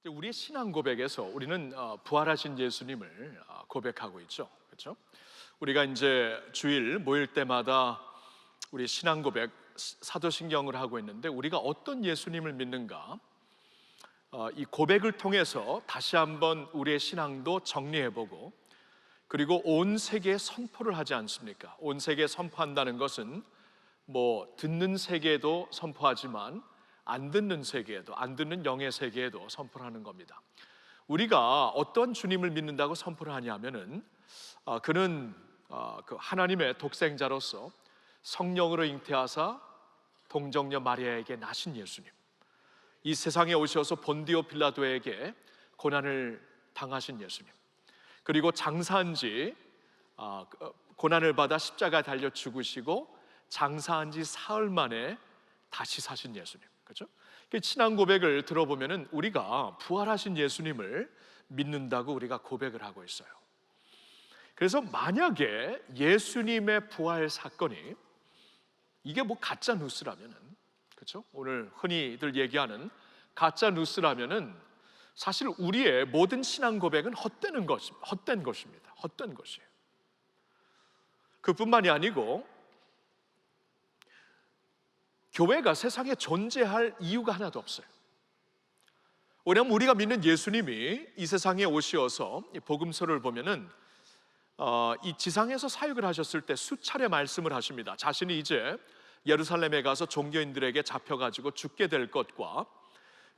우리의 신앙 고백에서 우리는 부활하신 예수님을 고백하고 있죠. 그렇죠? 우리가 이제 주일 모일 때마다 우리 신앙 고백 사도신경을 하고 있는데, 우리가 어떤 예수님을 믿는가, 이 고백을 통해서 다시 한번 우리의 신앙도 정리해보고, 그리고 온 세계에 선포를 하지 않습니까? 온 세계에 선포한다는 것은 듣는 세계에도 선포하지만 안 듣는 세계에도, 안 듣는 영의 세계에도 선포를 하는 겁니다. 우리가 어떤 주님을 믿는다고 선포를 하냐면은 그는 그 하나님의 독생자로서 성령으로 잉태하사 동정녀 마리아에게 나신 예수님, 이 세상에 오셔서 본디오 빌라도에게 고난을 당하신 예수님, 그리고 장사한 지 고난을 받아 십자가에 달려 죽으시고 장사한 지 사흘 만에 다시 사신 예수님. 그렇죠? 신앙 고백을 들어보면은 우리가 부활하신 예수님을 믿는다고 우리가 고백을 하고 있어요. 그래서 만약에 예수님의 부활 사건이 이게 가짜 뉴스라면은, 그렇죠? 오늘 흔히들 얘기하는 가짜 뉴스라면은 사실 우리의 모든 신앙 고백은 헛된 것입니다. 헛된 것이에요. 그뿐만이 아니고 교회가 세상에 존재할 이유가 하나도 없어요. 왜냐하면 우리가 믿는 예수님이 이 세상에 오셔서 복음서를 보면은 이 지상에서 사역을 하셨을 때 수차례 말씀을 하십니다. 자신이 이제 예루살렘에 가서 종교인들에게 잡혀가지고 죽게 될 것과,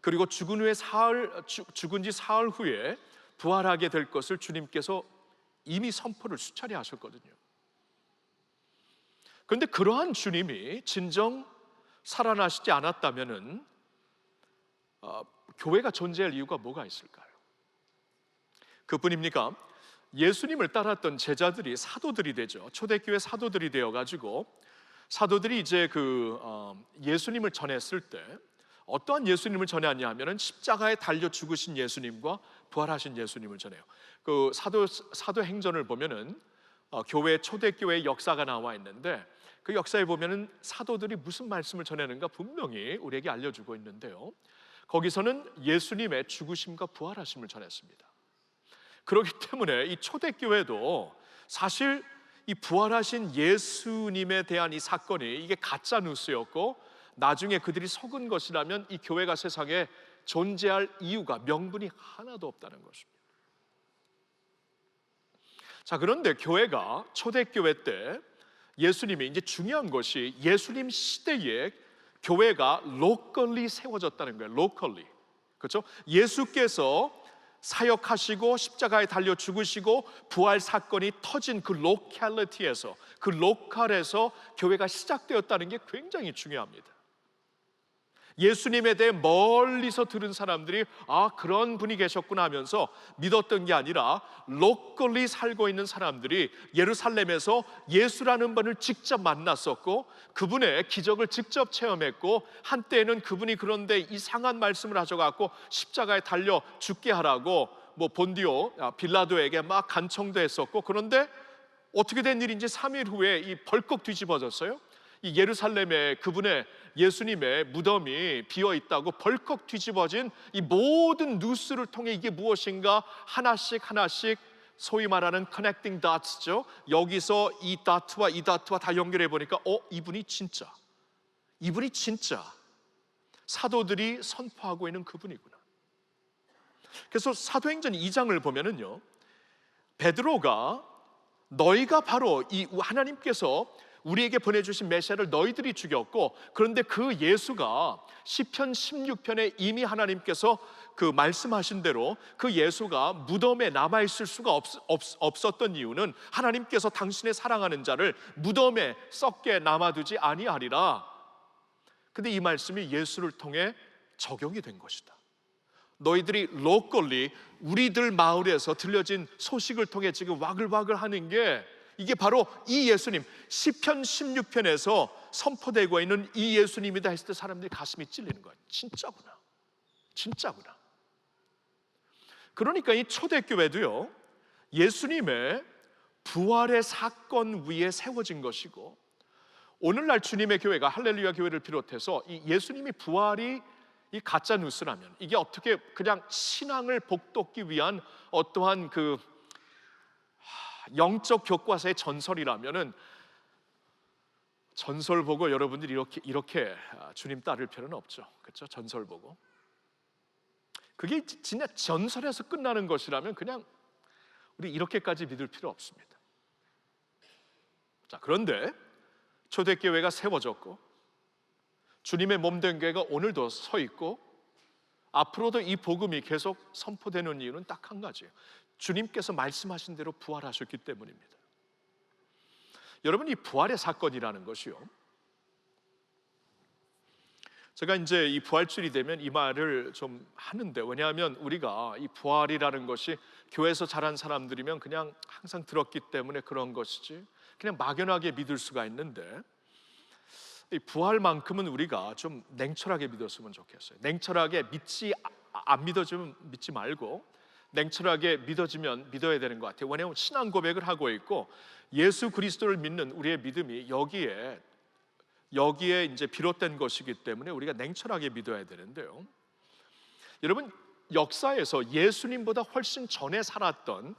그리고 죽은 지 사흘 후에 부활하게 될 것을 주님께서 이미 선포를 수차례 하셨거든요. 그런데 그러한 주님이 진정 살아나시지 않았다면은 교회가 존재할 이유가 뭐가 있을까요? 그뿐입니까? 예수님을 따랐던 제자들이 사도들이 되죠. 초대교회 사도들이 되어가지고 사도들이 이제 예수님을 전했을 때 어떠한 예수님을 전했냐 하면은 십자가에 달려 죽으신 예수님과 부활하신 예수님을 전해요. 그 사도행전을 보면은 교회 초대교회의 역사가 나와 있는데, 그 역사에 보면은 사도들이 무슨 말씀을 전하는가 분명히 우리에게 알려주고 있는데요, 거기서는 예수님의 죽으심과 부활하심을 전했습니다. 그렇기 때문에 이 초대교회도 사실 이 부활하신 예수님에 대한 이 사건이 이게 가짜 뉴스였고, 나중에 그들이 속은 것이라면 이 교회가 세상에 존재할 이유가, 명분이 하나도 없다는 것입니다. 자, 그런데 교회가 초대교회 때 예수님이, 이제 중요한 것이 예수님 시대에 교회가 로컬리 세워졌다는 거예요. 로컬리. 그렇죠? 예수께서 사역하시고 십자가에 달려 죽으시고 부활 사건이 터진 그 로컬리티에서, 그 로컬에서 교회가 시작되었다는 게 굉장히 중요합니다. 예수님에 대해 멀리서 들은 사람들이 그런 분이 계셨구나 하면서 믿었던 게 아니라, 로컬리 살고 있는 사람들이 예루살렘에서 예수라는 분을 직접 만났었고 그분의 기적을 직접 체험했고, 한때는 그분이 그런데 이상한 말씀을 하셔갖고 십자가에 달려 죽게 하라고 본디오 빌라도에게 막 간청도 했었고, 그런데 어떻게 된 일인지 3일 후에 벌컥 뒤집어졌어요. 이 예루살렘에 그분의 예수님의 무덤이 비어 있다고 벌컥 뒤집어진 이 모든 뉴스를 통해 이게 무엇인가 하나씩 소위 말하는 connecting dots죠. 여기서 이 다트와 이 다트와 다 연결해 보니까 이분이 진짜 사도들이 선포하고 있는 그분이구나. 그래서 사도행전 2장을 보면은요, 베드로가 너희가 바로 이 하나님께서 우리에게 보내주신 메시아를 너희들이 죽였고, 그런데 그 예수가 시편 16편에 이미 하나님께서 그 말씀하신 대로 그 예수가 무덤에 남아있을 수가 없었던 이유는 하나님께서 당신의 사랑하는 자를 무덤에 썩게 남아두지 아니하리라. 근데 이 말씀이 예수를 통해 적용이 된 것이다. 너희들이 로컬리 우리들 마을에서 들려진 소식을 통해 지금 와글와글 하는 게, 이게 바로 이 예수님, 시편 16편에서 선포되고 있는 이 예수님이다 했을 때 사람들이 가슴이 찔리는 거예요. 진짜구나. 그러니까 이 초대교회도요, 예수님의 부활의 사건 위에 세워진 것이고, 오늘날 주님의 교회가 할렐루야 교회를 비롯해서 이 예수님이 부활이 이 가짜 뉴스라면, 이게 어떻게 그냥 신앙을 복돋기 위한 어떠한 그 영적 교과서의 전설이라면은, 전설 보고 여러분들이 이렇게 주님 따를 필요는 없죠. 그렇죠? 전설 보고. 그게 진짜 전설에서 끝나는 것이라면 그냥 우리 이렇게까지 믿을 필요 없습니다. 자, 그런데 초대교회가 세워졌고 주님의 몸된 교회가 오늘도 서 있고 앞으로도 이 복음이 계속 선포되는 이유는 딱 한 가지예요. 주님께서 말씀하신 대로 부활하셨기 때문입니다. 여러분, 이 부활의 사건이라는 것이요, 제가 이제 이 부활주일이 되면 이 말을 좀 하는데, 왜냐하면 우리가 이 부활이라는 것이 교회에서 자란 사람들이면 그냥 항상 들었기 때문에 그런 것이지 그냥 막연하게 믿을 수가 있는데, 이 부활만큼은 우리가 좀 냉철하게 믿었으면 좋겠어요. 냉철하게 안 믿어지면 믿지 말고 냉철하게 믿어지면 믿어야 되는 것 같아요. 왜냐하면 신앙 고백을 하고 있고 예수 그리스도를 믿는 우리의 믿음이 여기에 이제 비롯된 것이기 때문에 우리가 냉철하게 믿어야 되는데요. 여러분, 역사에서 예수님보다 훨씬 전에 살았던,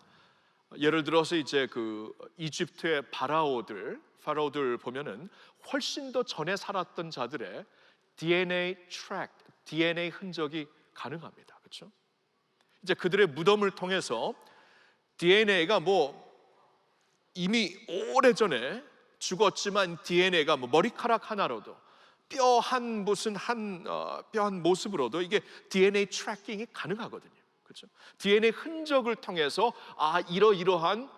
예를 들어서 이제 그 이집트의 파라오들 보면은 훨씬 더 전에 살았던 자들의 DNA 흔적이 가능합니다. 그렇죠? 이제 그들의 무덤을 통해서 DNA가 이미 오래전에 죽었지만 DNA가 머리카락 하나로도 뼈 한 모습으로도 이게 DNA 트래킹이 가능하거든요. 그렇죠? DNA 흔적을 통해서 이러이러한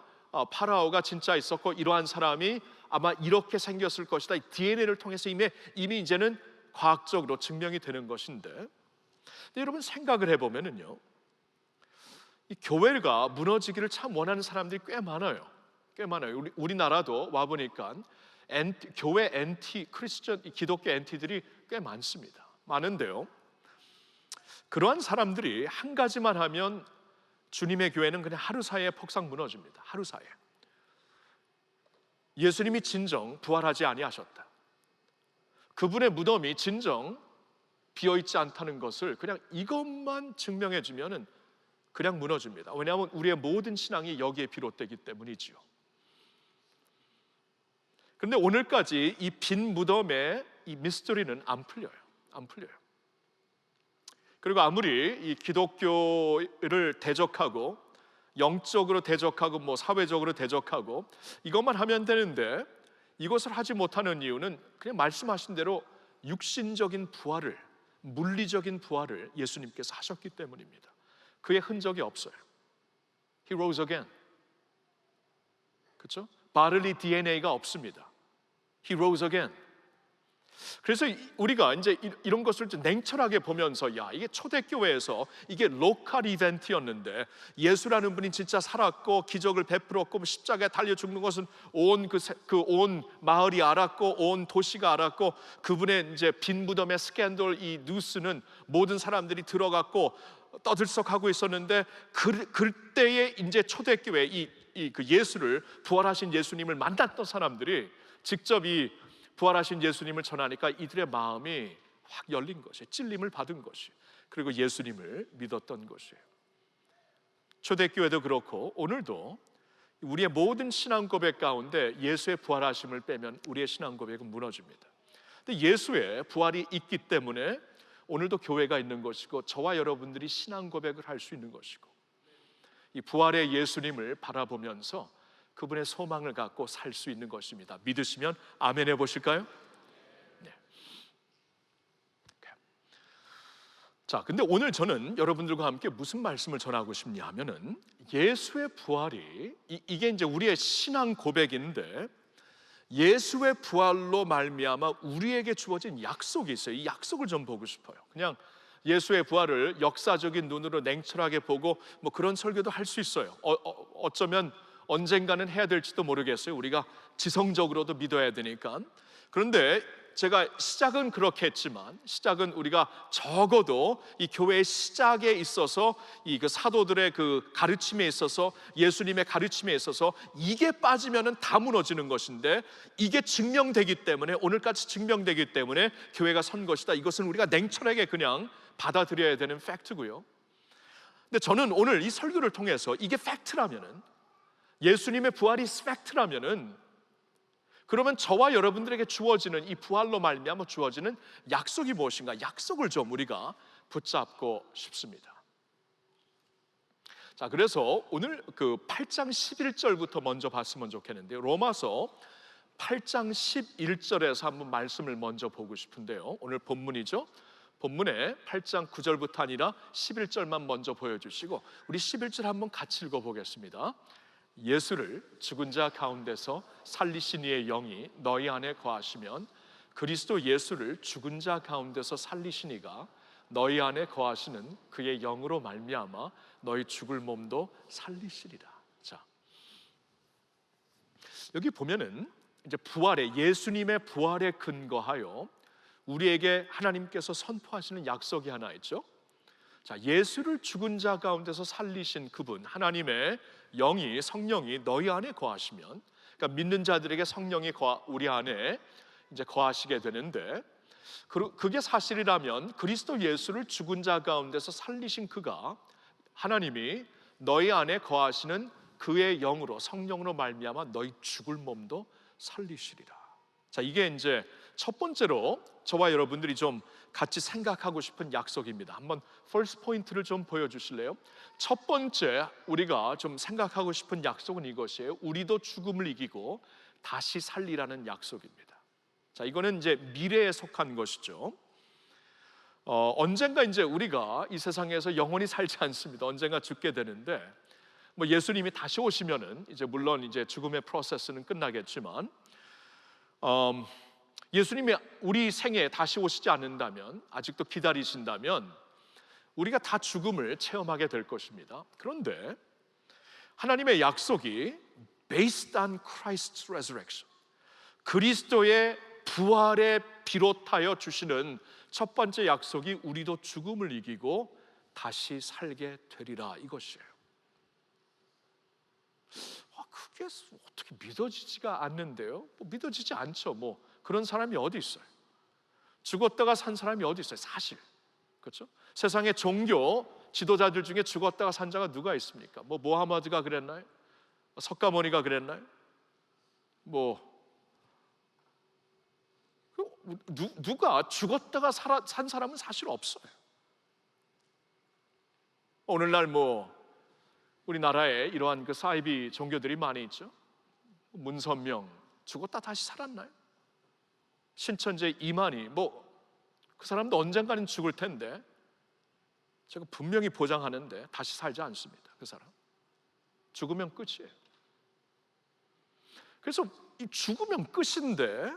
파라오가 진짜 있었고 이러한 사람이 아마 이렇게 생겼을 것이다. DNA를 통해서 이미 이제는 과학적으로 증명이 되는 것인데, 근데 여러분 생각을 해보면은요, 이 교회가 무너지기를 참 원하는 사람들이 꽤 많아요. 우리나라도 와 보니까 교회 크리스천 기독교 엔티들이 꽤 많은데요. 그러한 사람들이 한 가지만 하면 주님의 교회는 그냥 하루 사이에 폭삭 무너집니다. 하루 사이에. 예수님이 진정 부활하지 아니하셨다, 그분의 무덤이 진정 비어있지 않다는 것을 그냥 이것만 증명해 주면은 그냥 무너집니다. 왜냐하면 우리의 모든 신앙이 여기에 비롯되기 때문이지요. 그런데 오늘까지 이 빈 무덤의 이 미스터리는 안 풀려요. 그리고 아무리 이 기독교를 대적하고 영적으로 대적하고 사회적으로 대적하고 이것만 하면 되는데, 이것을 하지 못하는 이유는 그냥 말씀하신 대로 육신적인 부활을, 물리적인 부활을 예수님께서 하셨기 때문입니다. 그의 흔적이 없어요. He rose again. 그렇죠? bodily DNA가 없습니다. He rose again. 그래서 우리가 이제 이런 것을 좀 냉철하게 보면서, 이게 초대교회에서 이게 로컬 이벤트였는데 예수라는 분이 진짜 살았고 기적을 베풀었고 십자가에 달려 죽는 것은 온 마을이 알았고 온 도시가 알았고, 그분의 이제 빈 무덤의 스캔들, 이 뉴스는 모든 사람들이 들어갔고 떠들썩하고 있었는데, 그때에 이제 초대교회 그 예수를, 부활하신 예수님을 만났던 사람들이 직접 이 부활하신 예수님을 전하니까 이들의 마음이 확 열린 것이에요. 찔림을 받은 것이에요. 그리고 예수님을 믿었던 것이에요. 초대교회도 그렇고 오늘도 우리의 모든 신앙 고백 가운데 예수의 부활하심을 빼면 우리의 신앙 고백은 무너집니다. 근데 예수의 부활이 있기 때문에 오늘도 교회가 있는 것이고 저와 여러분들이 신앙 고백을 할 수 있는 것이고, 이 부활의 예수님을 바라보면서 그분의 소망을 갖고 살 수 있는 것입니다. 믿으시면 아멘 해보실까요? 네. 자, 근데 오늘 저는 여러분들과 함께 무슨 말씀을 전하고 싶냐 하면은, 예수의 부활이 이게 이제 우리의 신앙 고백인데, 예수의 부활로 말미암아 우리에게 주어진 약속이 있어요. 이 약속을 좀 보고 싶어요. 그냥 예수의 부활을 역사적인 눈으로 냉철하게 보고 그런 설교도 할 수 있어요. 어쩌면 언젠가는 해야 될지도 모르겠어요. 우리가 지성적으로도 믿어야 되니까. 그런데 제가 시작은 그렇게 했지만, 시작은 우리가 적어도 이 교회의 시작에 있어서 이 그 사도들의 그 가르침에 있어서, 예수님의 가르침에 있어서 이게 빠지면은 다 무너지는 것인데, 이게 증명되기 때문에, 오늘까지 증명되기 때문에 교회가 선 것이다. 이것은 우리가 냉철하게 그냥 받아들여야 되는 팩트고요. 근데 저는 오늘 이 설교를 통해서 이게 팩트라면은, 예수님의 부활이 팩트라면은, 그러면 저와 여러분들에게 주어지는 이 부활로 말미암아 주어지는 약속이 무엇인가? 약속을 좀 우리가 붙잡고 싶습니다. 자, 그래서 오늘 그 8장 11절부터 먼저 봤으면 좋겠는데요. 로마서 8장 11절에서 한번 말씀을 먼저 보고 싶은데요. 오늘 본문이죠. 본문에 8장 9절부터 아니라 11절만 먼저 보여주시고 우리 11절 한번 같이 읽어보겠습니다. 예수를 죽은 자 가운데서 살리신 이의 영이 너희 안에 거하시면 그리스도 예수를 죽은 자 가운데서 살리신 이가 너희 안에 거하시는 그의 영으로 말미암아 너희 죽을 몸도 살리시리라. 자, 여기 보면은 이제 부활에, 예수님의 부활에 근거하여 우리에게 하나님께서 선포하시는 약속이 하나 있죠. 자, 예수를 죽은 자 가운데서 살리신 그분, 하나님의 영이, 성령이 너희 안에 거하시면, 그러니까 믿는 자들에게 성령이 우리 안에 이제 거하시게 되는데, 그게 사실이라면 그리스도 예수를 죽은 자 가운데서 살리신 그가, 하나님이 너희 안에 거하시는 그의 영으로, 성령으로 말미암아 너희 죽을 몸도 살리시리라. 자, 이게 이제 첫 번째로 저와 여러분들이 좀 같이 생각하고 싶은 약속입니다. 한번 first 포인트를 좀 보여주실래요? 첫 번째 우리가 좀 생각하고 싶은 약속은 이것이에요. 우리도 죽음을 이기고 다시 살리라는 약속입니다. 자, 이거는 이제 미래에 속한 것이죠. 언젠가 이제 우리가 이 세상에서 영원히 살지 않습니다. 언젠가 죽게 되는데, 뭐 예수님이 다시 오시면은 이제 물론 이제 죽음의 프로세스는 끝나겠지만, 예수님이 우리 생에 다시 오시지 않는다면, 아직도 기다리신다면 우리가 다 죽음을 체험하게 될 것입니다. 그런데 하나님의 약속이 based on Christ's resurrection, 그리스도의 부활에 비롯하여 주시는 첫 번째 약속이 우리도 죽음을 이기고 다시 살게 되리라, 이것이에요. 그게 어떻게 믿어지지가 않는데요? 뭐 믿어지지 않죠. 뭐 그런 사람이 어디 있어요? 죽었다가 산 사람이 어디 있어요? 사실, 그렇죠? 세상의 종교 지도자들 중에 죽었다가 산 자가 누가 있습니까? 뭐 모하마드가 그랬나요? 석가모니가 그랬나요? 누가 죽었다가 산 사람은 사실 없어요. 오늘날 우리나라에 이러한 그 사이비 종교들이 많이 있죠. 문선명 죽었다 다시 살았나요? 신천지 이만희 그 사람도 언젠가는 죽을 텐데 제가 분명히 보장하는데 다시 살지 않습니다. 그 사람 죽으면 끝이에요. 그래서 이 죽으면 끝인데,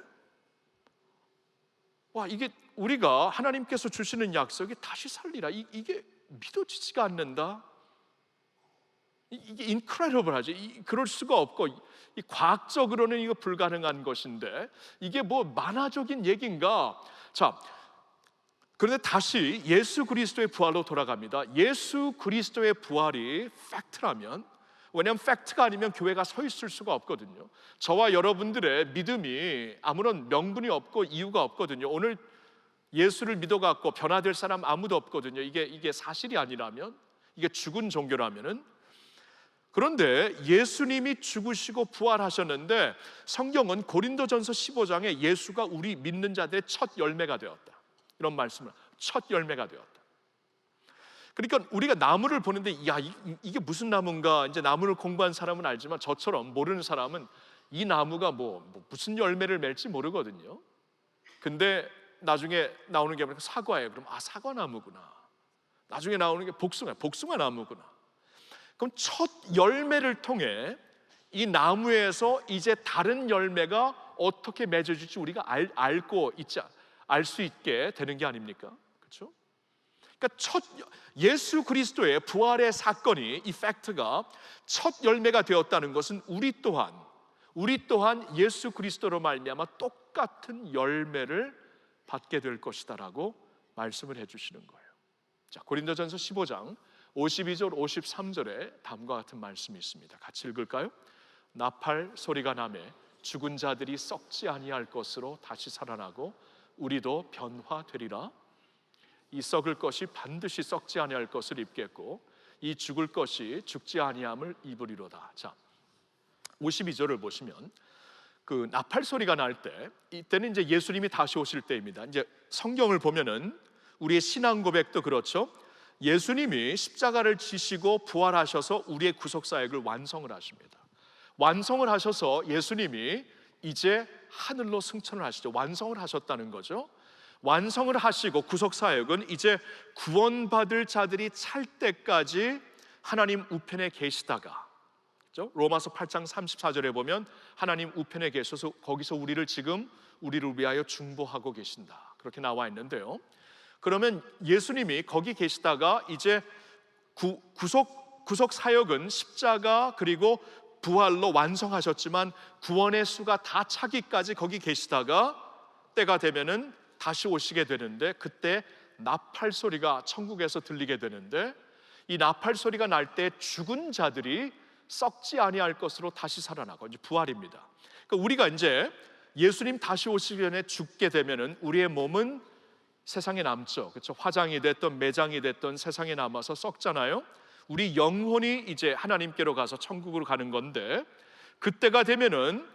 이게 우리가 하나님께서 주시는 약속이 다시 살리라, 이게 믿어지지가 않는다. 이게 incredible하죠. 그럴 수가 없고, 이 과학적으로는 이거 불가능한 것인데 이게 뭐 만화적인 얘기인가? 자, 그런데 다시 예수 그리스도의 부활로 돌아갑니다. 예수 그리스도의 부활이 팩트라면, 왜냐하면 팩트가 아니면 교회가 서 있을 수가 없거든요. 저와 여러분들의 믿음이 아무런 명분이 없고 이유가 없거든요. 오늘 예수를 믿어갖고 변화될 사람 아무도 없거든요. 이게 사실이 아니라면, 이게 죽은 종교라면은. 그런데 예수님이 죽으시고 부활하셨는데, 성경은 고린도전서 15장에 예수가 우리 믿는 자들의 첫 열매가 되었다, 이런 말씀을, 첫 열매가 되었다. 그러니까 우리가 나무를 보는데 이게 무슨 나무인가, 이제 나무를 공부한 사람은 알지만 저처럼 모르는 사람은 이 나무가 무슨 열매를 맺을지 모르거든요. 근데 나중에 나오는 게 사과예요. 그럼 사과나무구나. 나중에 나오는 게 복숭아 나무구나. 그럼 첫 열매를 통해 이 나무에서 이제 다른 열매가 어떻게 맺어질지 우리가 알 수 있게 되는 게 아닙니까? 그렇죠? 그러니까 예수 그리스도의 부활의 사건이, 이 팩트가 첫 열매가 되었다는 것은 우리 또한 예수 그리스도로 말미암아 똑같은 열매를 받게 될 것이다라고 말씀을 해주시는 거예요. 자, 고린도전서 15장 52절 53절에 다음과 같은 말씀이 있습니다. 같이 읽을까요? 나팔 소리가 나매 죽은 자들이 썩지 아니할 것으로 다시 살아나고 우리도 변화되리라. 이 썩을 것이 반드시 썩지 아니할 것을 입겠고 이 죽을 것이 죽지 아니함을 입으리로다. 자, 52절을 보시면 그 나팔 소리가 날 때, 이때는 이제 예수님이 다시 오실 때입니다. 이제 성경을 보면은 우리의 신앙 고백도 그렇죠. 예수님이 십자가를 지시고 부활하셔서 우리의 구속 사역을 완성을 하십니다. 완성을 하셔서 예수님이 이제 하늘로 승천을 하시죠. 완성을 하셨다는 거죠. 완성을 하시고 구속 사역은 이제 구원받을 자들이 찰 때까지 하나님 우편에 계시다가, 그렇죠? 로마서 8장 34절에 보면 하나님 우편에 계셔서 거기서 우리를 위하여 중보하고 계신다, 그렇게 나와 있는데요. 그러면 예수님이 거기 계시다가 이제 구속 사역은 십자가 그리고 부활로 완성하셨지만 구원의 수가 다 차기까지 거기 계시다가 때가 되면은 다시 오시게 되는데, 그때 나팔 소리가 천국에서 들리게 되는데, 이 나팔 소리가 날 때 죽은 자들이 썩지 아니할 것으로 다시 살아나고, 이제 부활입니다. 그러니까 우리가 이제 예수님 다시 오시기 전에 죽게 되면은 우리의 몸은 세상에 남죠. 그렇죠? 화장이 됐던 매장이 됐던 세상에 남아서 썩잖아요. 우리 영혼이 이제 하나님께로 가서 천국으로 가는 건데, 그때가 되면은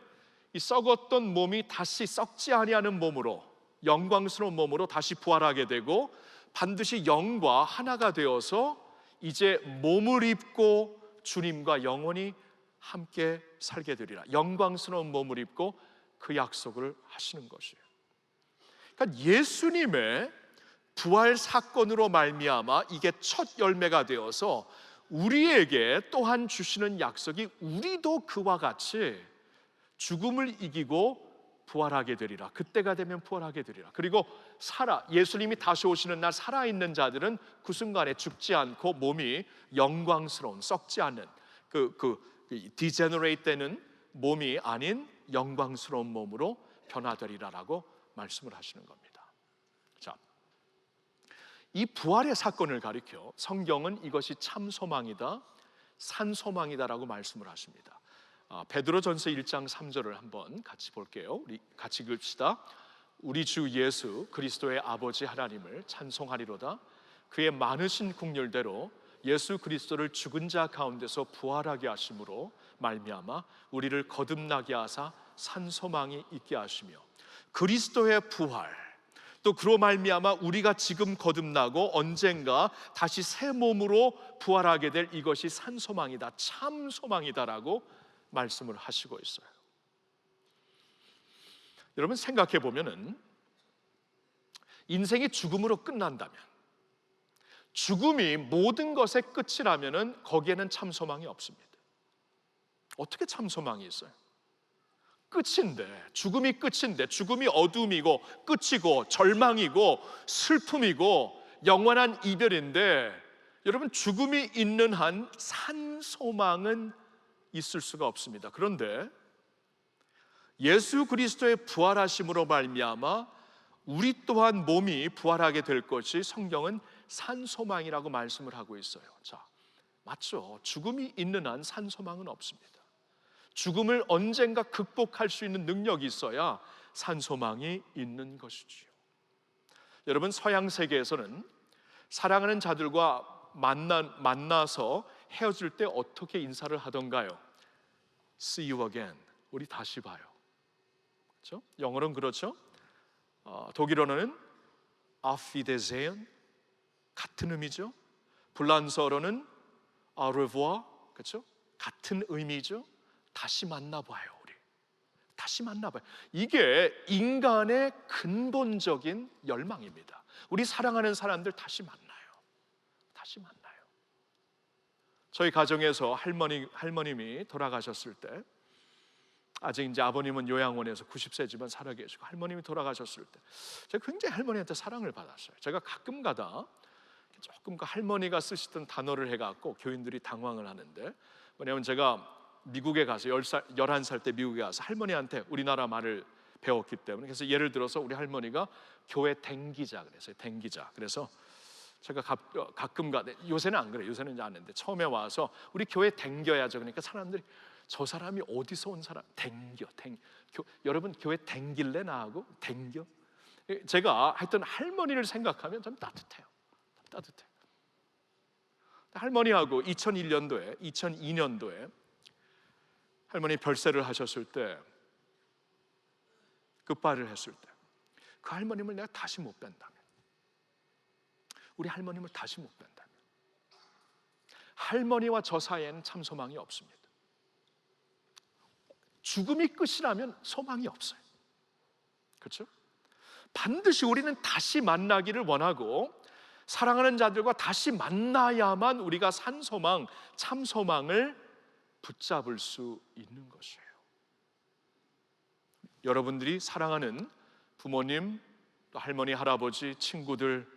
이 썩었던 몸이 다시 썩지 아니하는 몸으로, 영광스러운 몸으로 다시 부활하게 되고, 반드시 영과 하나가 되어서 이제 몸을 입고 주님과 영원히 함께 살게 되리라. 영광스러운 몸을 입고 그 약속을 하시는 것이에요. 그러니까 예수님의 부활 사건으로 말미암아 이게 첫 열매가 되어서 우리에게 또한 주시는 약속이, 우리도 그와 같이 죽음을 이기고 부활하게 되리라. 그때가 되면 부활하게 되리라. 그리고 예수님이 다시 오시는 날 살아있는 자들은 그 순간에 죽지 않고 몸이 영광스러운, 썩지 않는 디제너레이트 되는 몸이 아닌 영광스러운 몸으로 변화되리라라고 말씀을 하시는 겁니다. 자, 이 부활의 사건을 가리켜 성경은 이것이 참 소망이다, 산 소망이다라고 말씀을 하십니다. 베드로전서 1장 3절을 한번 같이 볼게요. 우리 같이 읽읍시다. 우리 주 예수 그리스도의 아버지 하나님을 찬송하리로다. 그의 많으신 긍휼대로 예수 그리스도를 죽은 자 가운데서 부활하게 하심으로 말미암아 우리를 거듭나게 하사 산 소망이 있게 하시며, 그리스도의 부활, 또 그로 말미암아 우리가 지금 거듭나고 언젠가 다시 새 몸으로 부활하게 될 이것이 산 소망이다, 참 소망이다라고 말씀을 하시고 있어요. 여러분 생각해 보면은 인생이 죽음으로 끝난다면, 죽음이 모든 것의 끝이라면은 거기에는 참 소망이 없습니다. 어떻게 참 소망이 있어요? 끝인데, 죽음이 끝인데, 죽음이 어둠이고 끝이고 절망이고 슬픔이고 영원한 이별인데, 여러분 죽음이 있는 한 산 소망은 있을 수가 없습니다. 그런데 예수 그리스도의 부활하심으로 말미암아 우리 또한 몸이 부활하게 될 것이 성경은 산 소망이라고 말씀을 하고 있어요. 자, 맞죠? 죽음이 있는 한 산 소망은 없습니다. 죽음을 언젠가 극복할 수 있는 능력이 있어야 산 소망이 있는 것이지요. 여러분 서양 세계에서는 사랑하는 자들과 만나서 헤어질 때 어떻게 인사를 하던가요? See you again. 우리 다시 봐요. 그렇죠? 영어로는 그렇죠? 독일어는 Auf Wiedersehen, 같은 의미죠. 불란서어로는 Au revoir, 그렇죠? 같은 의미죠. 다시 만나봐요. 우리 다시 만나봐요. 이게 인간의 근본적인 열망입니다. 우리 사랑하는 사람들 다시 만나요. 다시 만나요. 저희 가정에서 할머님이 돌아가셨을 때, 아직 이제 아버님은 요양원에서 90세지만 살아계시고 할머님이 돌아가셨을 때 제가 굉장히 할머니한테 사랑을 받았어요. 제가 가끔가다 조금 그 할머니가 쓰시던 단어를 해갖고 교인들이 당황을 하는데, 뭐냐면 제가 미국에 가서 11살 때 미국에 가서 할머니한테 우리나라 말을 배웠기 때문에. 그래서 예를 들어서 우리 할머니가 교회 댕기자 그랬어요. 댕기자. 그래서 제가 가끔 요새는 안 그래요. 요새는 이제 안 했는데 처음에 와서 우리 교회 댕겨야죠. 그러니까 사람들이 저 사람이 어디서 온 사람? 댕겨. 여러분 교회 댕길래 나하고 댕겨? 제가 하여튼 할머니를 생각하면 좀 따뜻해요. 따뜻해. 할머니하고 2002년도에 할머니 별세를 하셨을 때, 끝발을 했을 때, 그 할머님을 내가 다시 못 뵌다면, 우리 할머님을 다시 못 뵌다면, 할머니와 저 사이에는 참 소망이 없습니다. 죽음이 끝이라면 소망이 없어요. 그렇죠? 반드시 우리는 다시 만나기를 원하고 사랑하는 자들과 다시 만나야만 우리가 산 소망, 참 소망을 붙잡을 수 있는 것이에요. 여러분들이 사랑하는 부모님, 또 할머니, 할아버지, 친구들,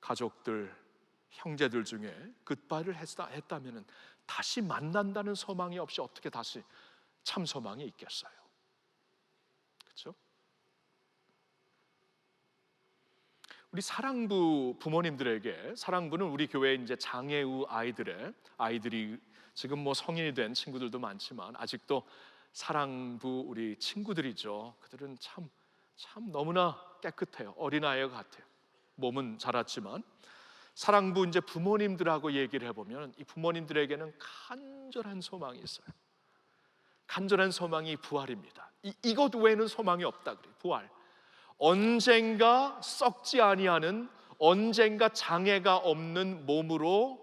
가족들, 형제들 중에 굿바이를 했다면 다시 만난다는 소망이 없이 어떻게 다시 참 소망이 있겠어요? 그렇죠? 우리 사랑부 부모님들에게, 사랑부는 우리 교회 이제 장애우 아이들이 지금 뭐 성인이 된 친구들도 많지만 아직도 사랑부 우리 친구들이죠. 그들은 참 너무나 깨끗해요. 어린아이 같아요. 몸은 자랐지만 사랑부 이제 부모님들하고 얘기를 해보면 이 부모님들에게는 간절한 소망이 있어요. 간절한 소망이 부활입니다. 이것 외에는 소망이 없다 그래요. 부활. 언젠가 썩지 아니하는, 언젠가 장애가 없는 몸으로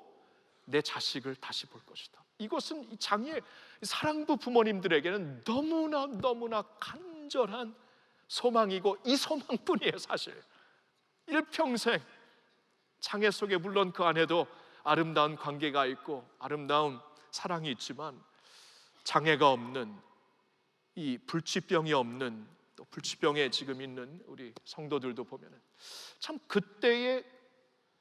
내 자식을 다시 볼 것이다. 이것은 이 사랑부 부모님들에게는 너무나 간절한 소망이고, 이 소망뿐이에요. 사실 일평생 장애 속에, 물론 그 안에도 아름다운 관계가 있고 아름다운 사랑이 있지만, 장애가 없는, 이 불치병이 없는, 또 불치병에 지금 있는 우리 성도들도 보면은 참 그때의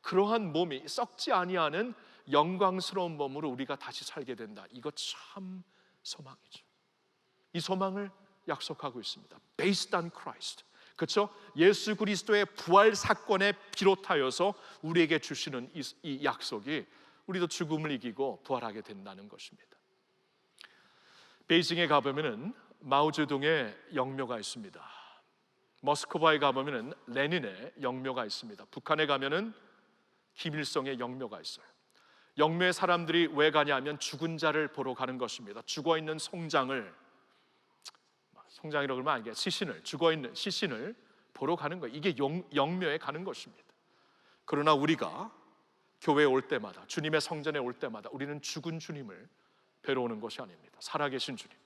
그러한 몸이 썩지 아니하는 영광스러운 몸으로 우리가 다시 살게 된다. 이거 참 소망이죠. 이 소망을 약속하고 있습니다. Based on Christ. 그렇죠? 예수 그리스도의 부활 사건에 비롯하여서 우리에게 주시는 이 약속이, 우리도 죽음을 이기고 부활하게 된다는 것입니다. 베이징에 가보면은 마오쩌둥의 영묘가 있습니다. 모스크바에 가보면은 레닌의 영묘가 있습니다. 북한에 가면은 김일성의 영묘가 있어요. 영묘에 사람들이 왜 가냐면 죽은 자를 보러 가는 것입니다. 죽어있는 송장이라고 그러면 안 돼. 죽어있는 시신을 보러 가는 거예요. 이게 영묘에 가는 것입니다. 그러나 우리가 교회에 올 때마다, 주님의 성전에 올 때마다 우리는 죽은 주님을 뵈러 오는 것이 아닙니다. 살아계신 주님,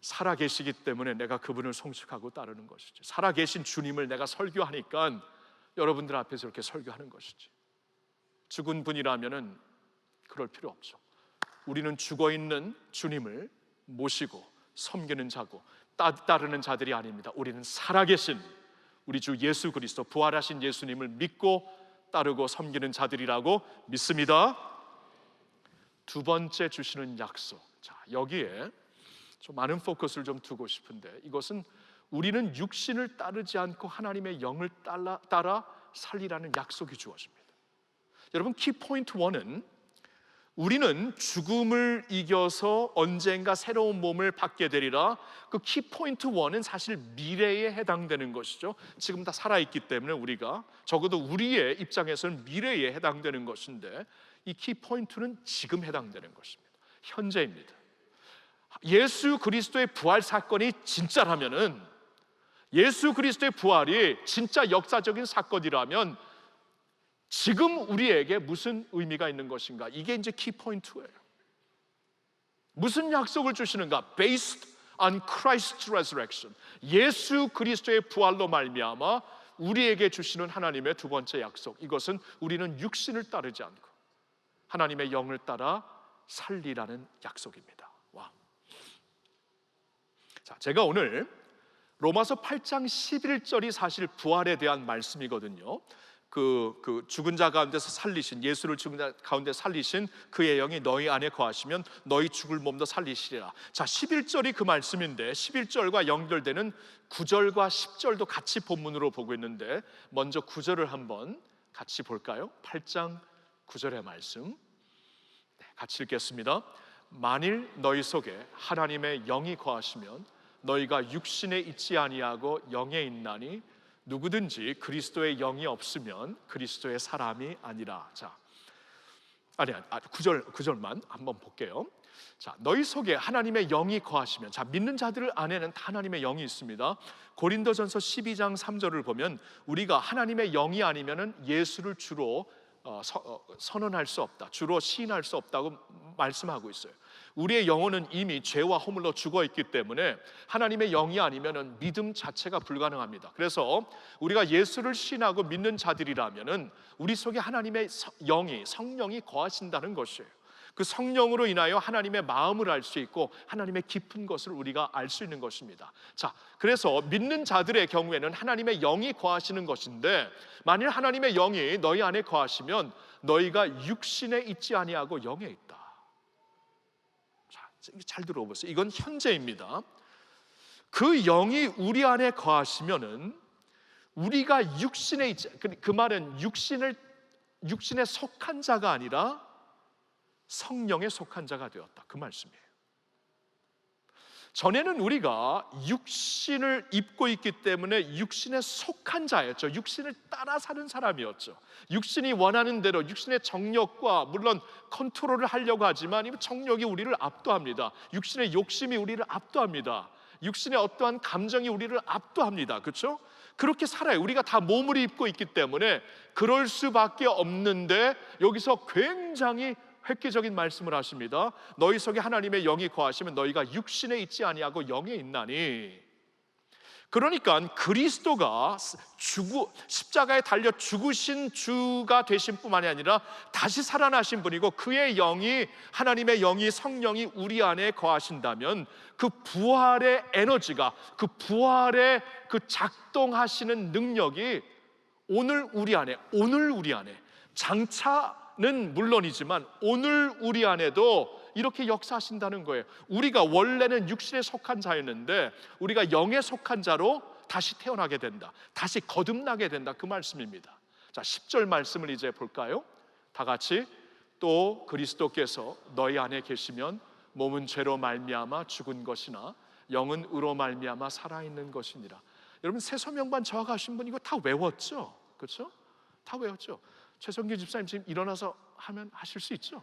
살아계시기 때문에 내가 그분을 송축하고 따르는 것이지, 살아계신 주님을 내가 설교하니까 여러분들 앞에서 이렇게 설교하는 것이지, 죽은 분이라면은 그럴 필요 없죠. 우리는 죽어있는 주님을 모시고 섬기는 자고 따르는 자들이 아닙니다. 우리는 살아계신 우리 주 예수 그리스도, 부활하신 예수님을 믿고 따르고 섬기는 자들이라고 믿습니다. 두 번째 주시는 약속. 자, 여기에 좀 많은 포커스를 좀 두고 싶은데, 이것은 우리는 육신을 따르지 않고 하나님의 영을 따라 살리라는 약속이 주어집니다. 여러분, 키포인트 1은 우리는 죽음을 이겨서 언젠가 새로운 몸을 받게 되리라. 그 키포인트 1은 사실 미래에 해당되는 것이죠. 지금 다 살아있기 때문에 우리가, 적어도 우리의 입장에서는 미래에 해당되는 것인데, 이 키포인트는 지금 해당되는 것입니다. 현재입니다. 예수 그리스도의 부활 사건이 진짜라면은, 예수 그리스도의 부활이 진짜 역사적인 사건이라면 지금 우리에게 무슨 의미가 있는 것인가? 이게 이제 키포인트예요. 무슨 약속을 주시는가? Based on Christ's resurrection. 예수 그리스도의 부활로 말미암아 우리에게 주시는 하나님의 두 번째 약속. 이것은 우리는 육신을 따르지 않고 하나님의 영을 따라 살리라는 약속입니다. 와. 자, 제가 오늘 로마서 8장 11절이 사실 부활에 대한 말씀이거든요. 그 죽은 자 가운데서 살리신, 예수를 죽은 자 가운데 살리신 그의 영이 너희 안에 거하시면 너희 죽을 몸도 살리시리라. 자, 11절이 그 말씀인데 11절과 연결되는 9절과 10절도 같이 본문으로 보고 있는데, 먼저 9절을 한번 같이 볼까요? 8장 9절의 말씀 같이 읽겠습니다. 만일 너희 속에 하나님의 영이 거하시면 너희가 육신에 있지 아니하고 영에 있나니 누구든지 그리스도의 영이 없으면 그리스도의 사람이 아니라. 자, 9절만 한번 볼게요. 자, 너희 속에 하나님의 영이 거하시면, 자, 믿는 자들 안에는 하나님의 영이 있습니다. 고린도전서 12장 3절을 보면 우리가 하나님의 영이 아니면은 예수를 주로 선언할 수 없다, 주로 시인할 수 없다고 말씀하고 있어요. 우리의 영혼은 이미 죄와 허물로 죽어 있기 때문에 하나님의 영이 아니면은 믿음 자체가 불가능합니다. 그래서 우리가 예수를 신하고 믿는 자들이라면은 우리 속에 하나님의 성령이 거하신다는 것이에요. 그 성령으로 인하여 하나님의 마음을 알 수 있고 하나님의 깊은 것을 우리가 알 수 있는 것입니다. 자, 그래서 믿는 자들의 경우에는 하나님의 영이 거하시는 것인데, 만일 하나님의 영이 너희 안에 거하시면 너희가 육신에 있지 아니하고 영에 있다. 자, 잘 들어보세요. 이건 현재입니다. 그 영이 우리 안에 거하시면은 우리가 육신에 있지, 그 말은 육신에 속한 자가 아니라 성령에 속한 자가 되었다, 그 말씀이에요. 전에는 우리가 육신을 입고 있기 때문에 육신에 속한 자였죠. 육신을 따라 사는 사람이었죠. 육신이 원하는 대로 육신의 정욕과, 물론 컨트롤을 하려고 하지만 이 정욕이 우리를 압도합니다. 육신의 욕심이 우리를 압도합니다. 육신의 어떠한 감정이 우리를 압도합니다. 그렇죠? 그렇게 살아요. 우리가 다 몸을 입고 있기 때문에 그럴 수밖에 없는데, 여기서 굉장히 획기적인 말씀을 하십니다. 너희 속에 하나님의 영이 거하시면 너희가 육신에 있지 아니하고 영에 있나니. 그러니까 그리스도가 십자가에 달려 죽으신 주가 되신 뿐만이 아니라 다시 살아나신 분이고, 그의 영이, 하나님의 영이, 성령이 우리 안에 거하신다면 그 부활의 에너지가, 그 부활의 그 작동하시는 능력이 오늘 우리 안에 장차는 물론이지만 오늘 우리 안에도 이렇게 역사하신다는 거예요. 우리가 원래는 육신에 속한 자였는데 우리가 영에 속한 자로 다시 태어나게 된다, 다시 거듭나게 된다, 그 말씀입니다. 자, 10절 말씀을 이제 볼까요? 다 같이. 또 그리스도께서 너희 안에 계시면 몸은 죄로 말미암아 죽은 것이나 영은 의로 말미암아 살아있는 것이니라. 여러분, 새소명반 저하가신 분 이거 다 외웠죠? 그렇죠? 다 외웠죠? 최성규 집사님 지금 일어나서 하면 하실 수 있죠?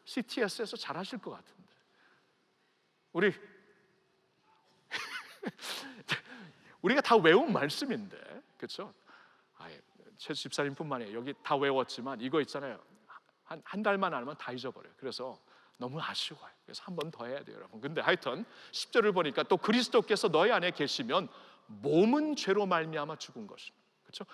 CTS에서 잘 하실 것 같은데. 우리가 다 외운 말씀인데, 그렇죠? 최 집사님뿐만 아니라 여기 다 외웠지만 이거 있잖아요. 한 달만 안 하면 다 잊어버려요. 그래서 너무 아쉬워요. 그래서 한 번 더 해야 돼요, 여러분. 근데 하여튼 10절을 보니까 또 그리스도께서 너희 안에 계시면 몸은 죄로 말미암아 죽은 것입니다. 그렇죠?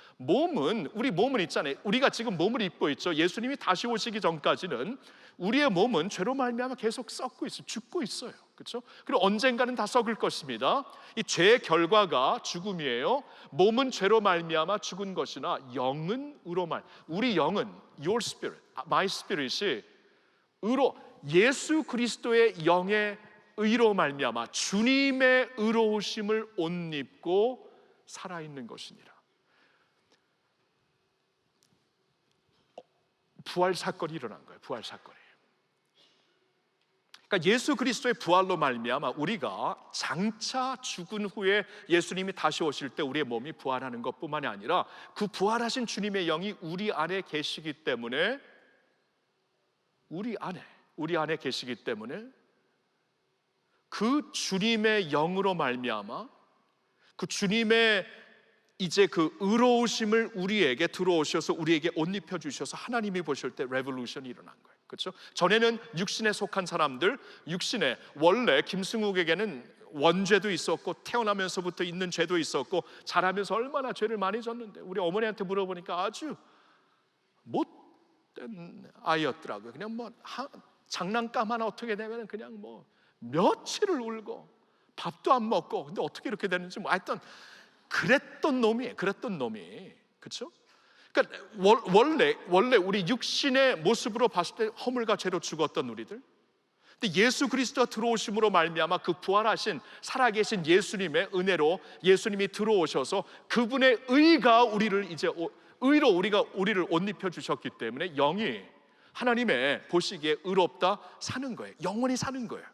우리 몸은 있잖아요. 우리가 지금 몸을 입고 있죠. 예수님이 다시 오시기 전까지는 우리의 몸은 죄로 말미암아 계속 썩고 있어요. 죽고 있어요. 그렇죠? 그리고 언젠가는 다 썩을 것입니다. 이 죄의 결과가 죽음이에요. 몸은 죄로 말미암아 죽은 것이나 영은 의로 우리 영은 your spirit, my spirit이 예수 그리스도의 영의 의로 말미암아 주님의 의로우심을 옷 입고 살아있는 것이니라. 부활 사건이 일어난 거예요. 부활 사건이. 그러니까 예수 그리스도의 부활로 말미암아 우리가 장차 죽은 후에 예수님이 다시 오실 때 우리의 몸이 부활하는 것뿐만이 아니라 그 부활하신 주님의 영이 우리 안에 계시기 때문에 우리 안에 계시기 때문에 그 주님의 영으로 말미암아 그 주님의 이제 그 의로우심을 우리에게 들어오셔서 우리에게 옷 입혀 주셔서 하나님이 보실 때 레볼루션이 일어난 거예요. 그렇죠? 전에는 육신에 속한 사람들, 육신에 원래 김승욱에게는 원죄도 있었고 태어나면서부터 있는 죄도 있었고 자라면서 얼마나 죄를 많이 졌는데 우리 어머니한테 물어보니까 아주 못된 아이였더라고요. 그냥 장난감 하나 어떻게 되면 그냥 며칠을 울고 밥도 안 먹고, 근데 어떻게 이렇게 되는지 하여튼 그랬던 놈이 그렇죠? 그러니까 원래 우리 육신의 모습으로 봤을 때 허물과 죄로 죽었던 우리들, 근데 예수 그리스도가 들어오심으로 말미암아 그 부활하신 살아계신 예수님의 은혜로 예수님이 들어오셔서 그분의 의가 우리를 이제 의로 우리를 옷 입혀 주셨기 때문에 영이 하나님의 보시기에 의롭다 사는 거예요. 영원히 사는 거예요.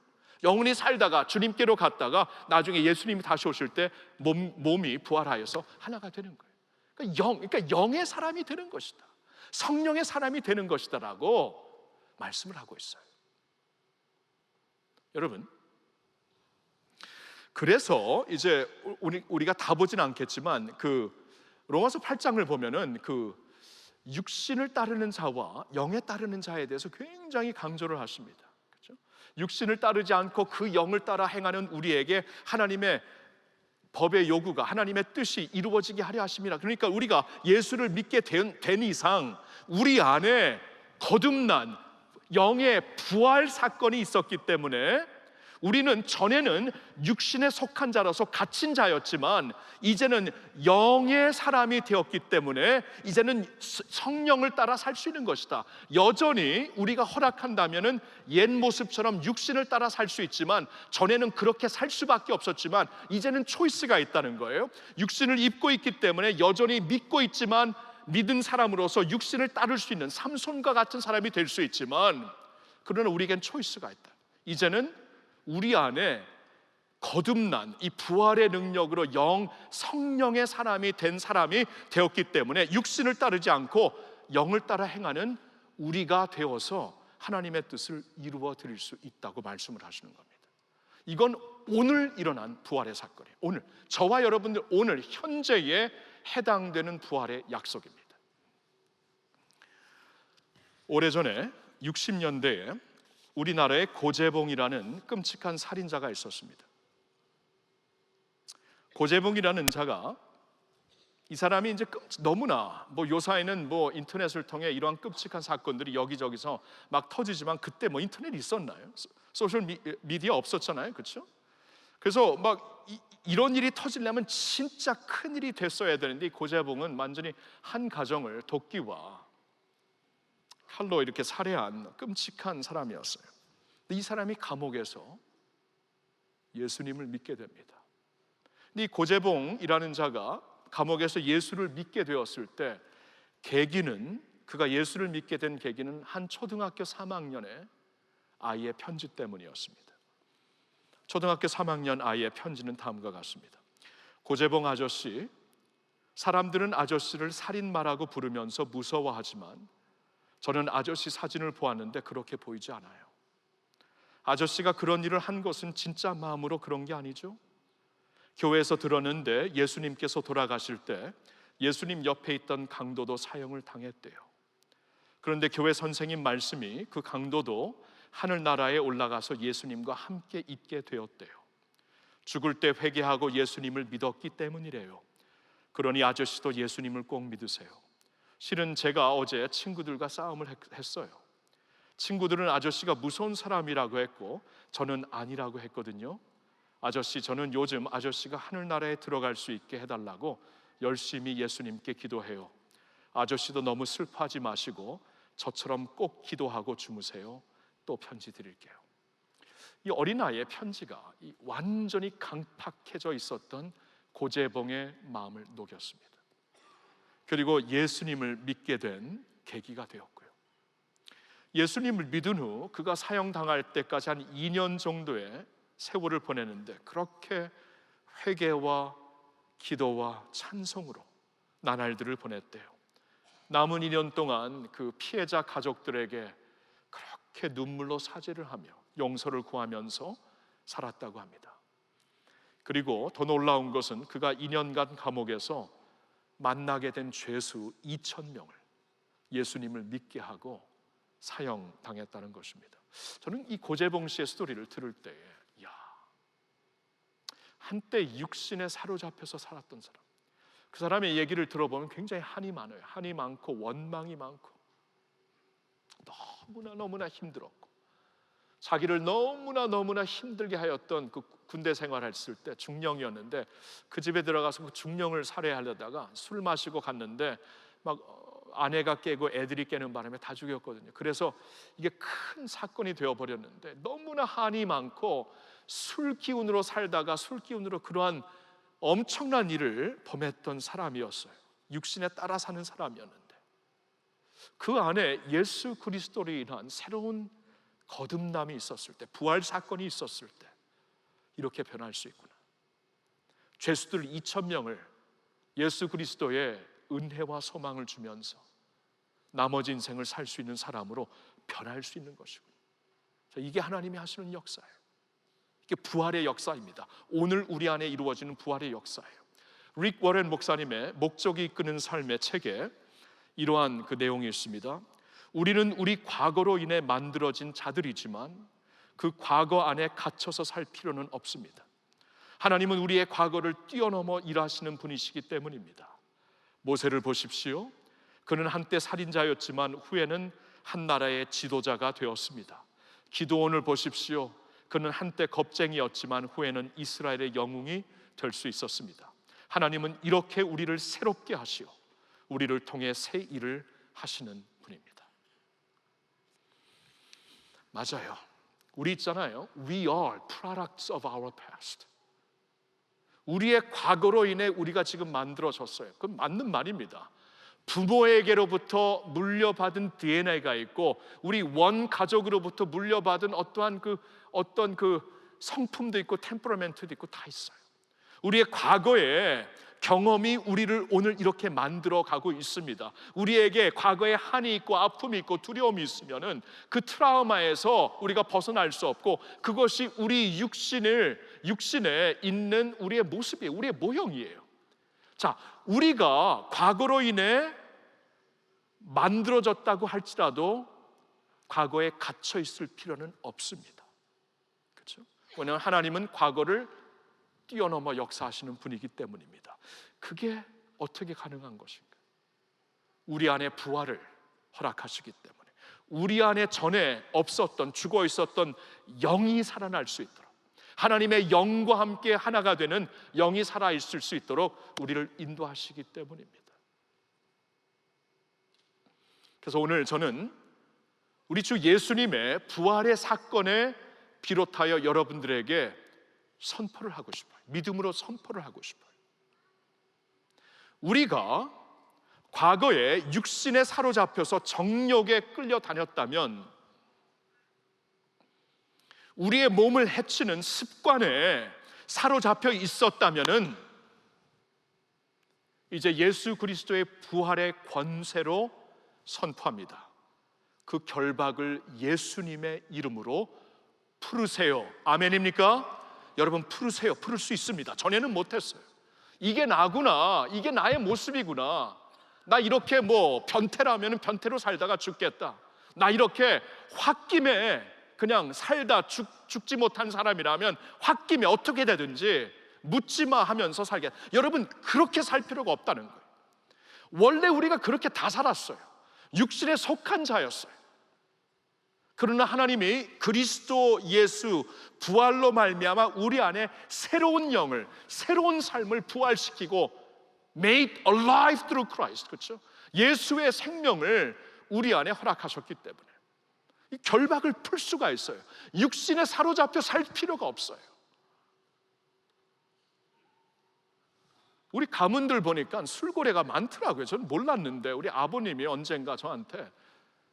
영원히 살다가 주님께로 갔다가 나중에 예수님이 다시 오실 때 몸이 부활하여서 하나가 되는 거예요. 그러니까 영의 사람이 되는 것이다, 성령의 사람이 되는 것이다라고 말씀을 하고 있어요. 여러분, 그래서 이제 우리가 다 보진 않겠지만 그 로마서 8장을 보면은 그 육신을 따르는 자와 영에 따르는 자에 대해서 굉장히 강조를 하십니다. 그렇죠? 육신을 따르지 않고 그 영을 따라 행하는 우리에게 하나님의 법의 요구가, 하나님의 뜻이 이루어지게 하려 하심이라. 그러니까 우리가 예수를 믿게 된 이상 우리 안에 거듭난 영의 부활 사건이 있었기 때문에 우리는 전에는 육신에 속한 자라서 갇힌 자였지만 이제는 영의 사람이 되었기 때문에 이제는 성령을 따라 살 수 있는 것이다. 여전히 우리가 허락한다면은 옛 모습처럼 육신을 따라 살 수 있지만 전에는 그렇게 살 수밖에 없었지만 이제는 초이스가 있다는 거예요. 육신을 입고 있기 때문에 여전히 믿고 있지만 믿은 사람으로서 육신을 따를 수 있는 삼손과 같은 사람이 될 수 있지만 그러나 우리에겐 초이스가 있다. 이제는 우리 안에 거듭난 이 부활의 능력으로 성령의 사람이 된 사람이 되었기 때문에 육신을 따르지 않고 영을 따라 행하는 우리가 되어서 하나님의 뜻을 이루어 드릴 수 있다고 말씀을 하시는 겁니다. 이건 오늘 일어난 부활의 사건이에요. 오늘 저와 여러분들 오늘 현재에 해당되는 부활의 약속입니다. 오래전에 60년대에 우리나라에 고재봉이라는 끔찍한 살인자가 있었습니다. 고재봉이라는 자가, 이 사람이 이제 너무나 요사이는 인터넷을 통해 이러한 끔찍한 사건들이 여기저기서 막 터지지만 그때 인터넷 있었나요? 소셜 미디어 없었잖아요, 그렇죠? 그래서 이런 일이 터지려면 진짜 큰 일이 됐어야 되는데 이 고재봉은 완전히 한 가정을 도끼와 칼로 이렇게 살해한 끔찍한 사람이었어요. 이 사람이 감옥에서 예수님을 믿게 됩니다. 이 고재봉이라는 자가 감옥에서 예수를 믿게 되었을 때 그가 예수를 믿게 된 계기는 한 초등학교 3학년의 아이의 편지 때문이었습니다. 초등학교 3학년 아이의 편지는 다음과 같습니다. 고재봉 아저씨, 사람들은 아저씨를 살인마라고 부르면서 무서워하지만 저는 아저씨 사진을 보았는데 그렇게 보이지 않아요. 아저씨가 그런 일을 한 것은 진짜 마음으로 그런 게 아니죠. 교회에서 들었는데 예수님께서 돌아가실 때 예수님 옆에 있던 강도도 사형을 당했대요. 그런데 교회 선생님 말씀이 그 강도도 하늘나라에 올라가서 예수님과 함께 있게 되었대요. 죽을 때 회개하고 예수님을 믿었기 때문이래요. 그러니 아저씨도 예수님을 꼭 믿으세요. 실은 제가 어제 친구들과 싸움을 했어요. 친구들은 아저씨가 무서운 사람이라고 했고 저는 아니라고 했거든요. 아저씨, 저는 요즘 아저씨가 하늘나라에 들어갈 수 있게 해달라고 열심히 예수님께 기도해요. 아저씨도 너무 슬퍼하지 마시고 저처럼 꼭 기도하고 주무세요. 또 편지 드릴게요. 이 어린아이의 편지가 완전히 강팍해져 있었던 고재봉의 마음을 녹였습니다. 그리고 예수님을 믿게 된 계기가 되었고요. 예수님을 믿은 후 그가 사형당할 때까지 한 2년 정도의 세월을 보내는데 그렇게 회개와 기도와 찬송으로 나날들을 보냈대요. 남은 2년 동안 그 피해자 가족들에게 그렇게 눈물로 사죄를 하며 용서를 구하면서 살았다고 합니다. 그리고 더 놀라운 것은 그가 2년간 감옥에서 만나게 된 죄수 2,000명을 예수님을 믿게 하고 사형당했다는 것입니다. 저는 이 고재봉 씨의 스토리를 들을 때에 한때 육신에 사로잡혀서 살았던 사람, 그 사람의 얘기를 들어보면 굉장히 한이 많아요. 한이 많고 원망이 많고 너무나 힘들었고 자기를 너무나 힘들게 하였던 그 군대 생활했을 때 중령이었는데 그 집에 들어가서 그 중령을 살해하려다가 술 마시고 갔는데 막 아내가 깨고 애들이 깨는 바람에 다 죽였거든요. 그래서 이게 큰 사건이 되어버렸는데 너무나 한이 많고 술 기운으로 살다가 술 기운으로 그러한 엄청난 일을 범했던 사람이었어요. 육신에 따라 사는 사람이었는데 그 안에 예수 그리스도로 인한 새로운 거듭남이 있었을 때, 부활 사건이 있었을 때 이렇게 변할 수 있구나. 죄수들 2,000명을 예수 그리스도의 은혜와 소망을 주면서 나머지 인생을 살 수 있는 사람으로 변할 수 있는 것이군요. 이게 하나님이 하시는 역사예요. 이게 부활의 역사입니다. 오늘 우리 안에 이루어지는 부활의 역사예요. 릭 워렌 목사님의 목적이 이끄는 삶의 책에 이러한 그 내용이 있습니다. 우리는 우리 과거로 인해 만들어진 자들이지만 그 과거 안에 갇혀서 살 필요는 없습니다. 하나님은 우리의 과거를 뛰어넘어 일하시는 분이시기 때문입니다. 모세를 보십시오. 그는 한때 살인자였지만 후에는 한 나라의 지도자가 되었습니다. 기드온을 보십시오. 그는 한때 겁쟁이였지만 후에는 이스라엘의 영웅이 될 수 있었습니다. 하나님은 이렇게 우리를 새롭게 하시어 우리를 통해 새 일을 하시는 분입니다. 맞아요. 우리 있잖아요. We are products of our past. 우리의 과거로 인해 우리가 지금 만들어졌어요. 그건 맞는 말입니다. 부모에게로부터 물려받은 DNA가 있고 우리 원 가족으로부터 물려받은 어떤 그 성품도 있고 템퍼러멘트도 있고 다 있어요. 우리의 과거의 경험이 우리를 오늘 이렇게 만들어 가고 있습니다. 우리에게 과거에 한이 있고 아픔이 있고 두려움이 있으면은 그 트라우마에서 우리가 벗어날 수 없고 그것이 우리 육신에 있는 우리의 모습이에요. 우리의 모형이에요. 자, 우리가 과거로 인해 만들어졌다고 할지라도 과거에 갇혀 있을 필요는 없습니다. 그렇죠? 왜냐하면 하나님은 과거를 뛰어넘어 역사하시는 분이기 때문입니다. 그게 어떻게 가능한 것인가? 우리 안에 부활을 허락하시기 때문에 우리 안에 전에 없었던 죽어 있었던 영이 살아날 수 있도록 하나님의 영과 함께 하나가 되는 영이 살아있을 수 있도록 우리를 인도하시기 때문입니다. 그래서 오늘 저는 우리 주 예수님의 부활의 사건에 비롯하여 여러분들에게 선포를 하고 싶어요. 믿음으로 선포를 하고 싶어요. 우리가 과거에 육신에 사로잡혀서 정욕에 끌려다녔다면 우리의 몸을 해치는 습관에 사로잡혀 있었다면은 이제 예수 그리스도의 부활의 권세로 선포합니다. 그 결박을 예수님의 이름으로 풀으세요. 아멘입니까? 여러분 풀으세요. 풀을 수 있습니다. 전에는 못했어요. 이게 나구나. 이게 나의 모습이구나. 나 이렇게 변태라면 변태로 살다가 죽겠다. 나 이렇게 홧김에 그냥 살다 죽지 못한 사람이라면 홧김에 어떻게 되든지 묻지마 하면서 살겠다. 여러분 그렇게 살 필요가 없다는 거예요. 원래 우리가 그렇게 다 살았어요. 육신에 속한 자였어요. 그러나 하나님이 그리스도 예수 부활로 말미암아 우리 안에 새로운 영을, 새로운 삶을 부활시키고 made alive through Christ, 그렇죠? 예수의 생명을 우리 안에 허락하셨기 때문에 이 결박을 풀 수가 있어요. 육신에 사로잡혀 살 필요가 없어요. 우리 가문들 보니까 술고래가 많더라고요. 저는 몰랐는데 우리 아버님이 언젠가 저한테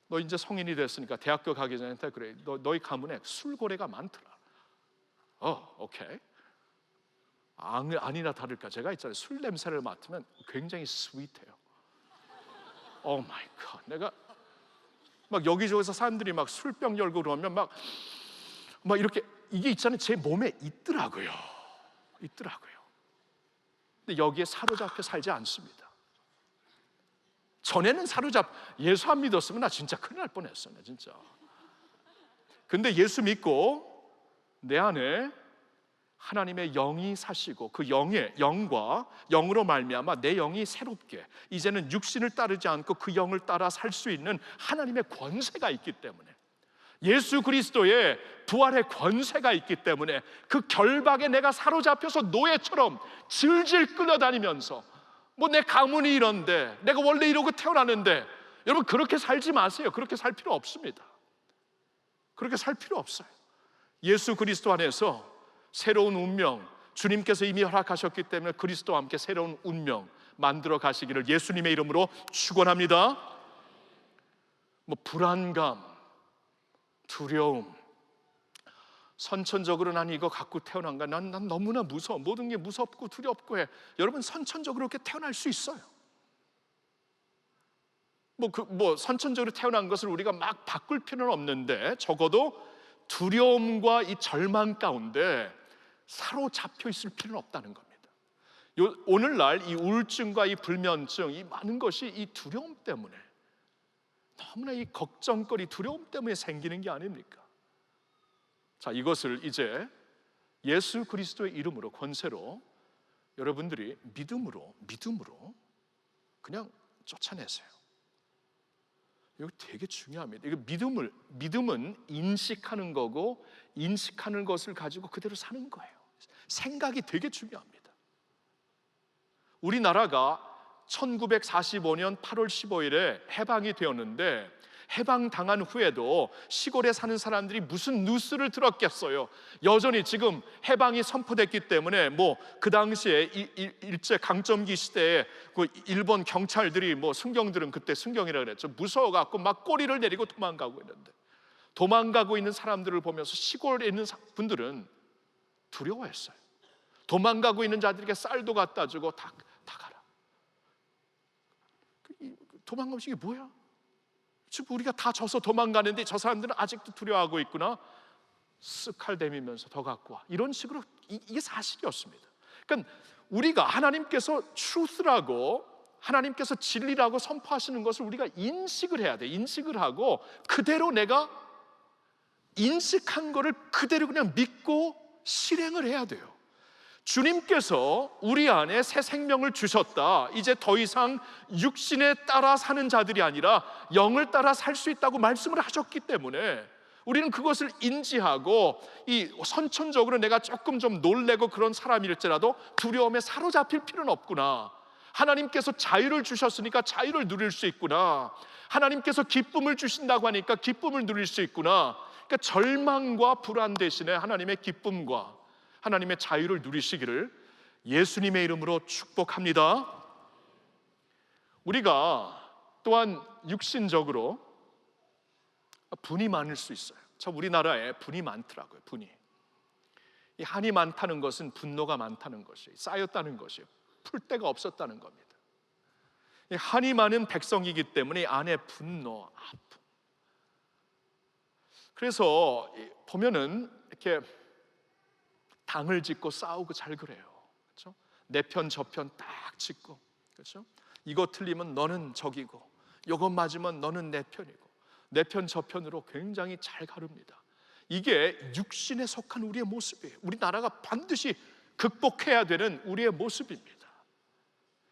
너 이제 성인이 됐으니까 대학교 가기 전에 그래. 너희 가문에 술고래가 많더라. 오케이. 아니나 다를까 제가 있잖아요. 술 냄새를 맡으면 굉장히 스윗해요. 오 마이 갓. 내가 막 여기저기서 사람들이 막 술병 열고 그러면 막 이렇게 이게 있잖아요. 제 몸에 있더라고요. 근데 여기에 사로잡혀 살지 않습니다. 전에는 예수 안 믿었으면 나 진짜 큰일 날 뻔했어요. 진짜. 근데 예수 믿고 내 안에 하나님의 영이 사시고 그 영으로 말미암아 내 영이 새롭게 이제는 육신을 따르지 않고 그 영을 따라 살 수 있는 하나님의 권세가 있기 때문에 예수 그리스도의 부활의 권세가 있기 때문에 그 결박에 내가 사로잡혀서 노예처럼 질질 끌려다니면서 뭐 내 가문이 이런데, 내가 원래 이러고 태어났는데. 여러분, 그렇게 살지 마세요. 그렇게 살 필요 없습니다. 그렇게 살 필요 없어요. 예수 그리스도 안에서 새로운 운명, 주님께서 이미 허락하셨기 때문에 그리스도와 함께 새로운 운명 만들어 가시기를 예수님의 이름으로 축원합니다. 뭐 불안감, 두려움, 선천적으로 난 이거 갖고 태어난가? 난 너무나 무서워. 모든 게 무섭고 두렵고 해. 여러분, 선천적으로 그렇게 태어날 수 있어요. 선천적으로 태어난 것을 우리가 막 바꿀 필요는 없는데, 적어도 두려움과 이 절망 가운데 사로잡혀 있을 필요는 없다는 겁니다. 오늘날 이 우울증과 이 불면증, 이 많은 것이 이 두려움 때문에, 너무나 이 걱정거리, 두려움 때문에 생기는 게 아닙니까? 자, 이것을 이제 예수 그리스도의 이름으로, 권세로 여러분들이 믿음으로 그냥 쫓아내세요. 이거 되게 중요합니다. 이거 믿음은 인식하는 거고, 인식하는 것을 가지고 그대로 사는 거예요. 생각이 되게 중요합니다. 우리나라가 1945년 8월 15일에 해방이 되었는데, 해방당한 후에도 시골에 사는 사람들이 무슨 뉴스를 들었겠어요. 여전히 지금 해방이 선포됐기 때문에 그 당시에 일제 강점기 시대에 그 일본 경찰들이 순경들은 그때 순경이라고 그랬죠. 무서워갖고 막 꼬리를 내리고 도망가고 있는데, 도망가고 있는 사람들을 보면서 시골에 있는 분들은 두려워했어요. 도망가고 있는 자들에게 쌀도 갖다 주고 다 가라. 도망가면 이게 뭐야? 지금 우리가 다 져서 도망가는데 저 사람들은 아직도 두려워하고 있구나. 쓱 내밀면서 더 갖고 와. 이런 식으로 이게 사실이었습니다. 그러니까 우리가 하나님께서 truth라고, 하나님께서 진리라고 선포하시는 것을 우리가 인식을 해야 돼. 인식을 하고 그대로 내가 인식한 거를 그대로 그냥 믿고 실행을 해야 돼요. 주님께서 우리 안에 새 생명을 주셨다. 이제 더 이상 육신에 따라 사는 자들이 아니라 영을 따라 살 수 있다고 말씀을 하셨기 때문에 우리는 그것을 인지하고, 이 선천적으로 내가 조금 좀 놀래고 그런 사람일지라도 두려움에 사로잡힐 필요는 없구나. 하나님께서 자유를 주셨으니까 자유를 누릴 수 있구나. 하나님께서 기쁨을 주신다고 하니까 기쁨을 누릴 수 있구나. 그러니까 절망과 불안 대신에 하나님의 기쁨과 하나님의 자유를 누리시기를 예수님의 이름으로 축복합니다. 우리가 또한 육신적으로 분이 많을 수 있어요. 참 우리나라에 분이 많더라고요. 분이. 이 한이 많다는 것은 분노가 많다는 것이에요. 쌓였다는 것이에요. 풀 데가 없었다는 겁니다. 이 한이 많은 백성이기 때문에 안에 분노, 아픔. 그래서 보면은 이렇게 당을 짓고 싸우고 잘 그래요. 그렇죠? 내 편 저 편 딱 짓고, 그렇죠? 이거 틀리면 너는 적이고, 이거 맞으면 너는 내 편이고, 내 편 저 편으로 굉장히 잘 가릅니다. 이게 육신에 속한 우리의 모습이에요. 우리나라가 반드시 극복해야 되는 우리의 모습입니다.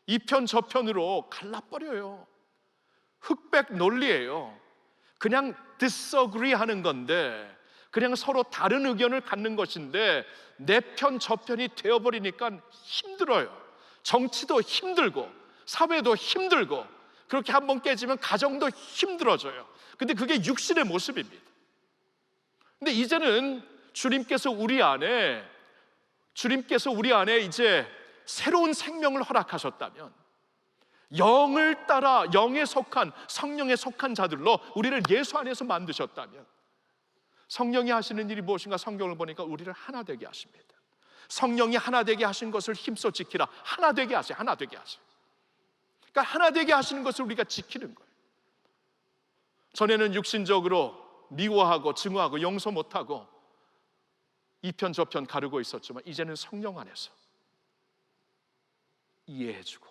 이 편 저 편으로 갈라버려요. 흑백 논리예요. 그냥 disagree 하는 건데, 그냥 서로 다른 의견을 갖는 것인데 내 편 저 편이 되어버리니까 힘들어요. 정치도 힘들고 사회도 힘들고, 그렇게 한번 깨지면 가정도 힘들어져요. 근데 그게 육신의 모습입니다. 근데 이제는 주님께서 우리 안에 이제 새로운 생명을 허락하셨다면, 영을 따라 영에 속한, 성령에 속한 자들로 우리를 예수 안에서 만드셨다면, 성령이 하시는 일이 무엇인가? 성경을 보니까 우리를 하나 되게 하십니다. 성령이 하나 되게 하신 것을 힘써 지키라. 하나 되게 하세요. 하나 되게 하세요. 그러니까 하나 되게 하시는 것을 우리가 지키는 거예요. 전에는 육신적으로 미워하고 증오하고 용서 못하고 이 편 저 편 가르고 있었지만, 이제는 성령 안에서 이해해주고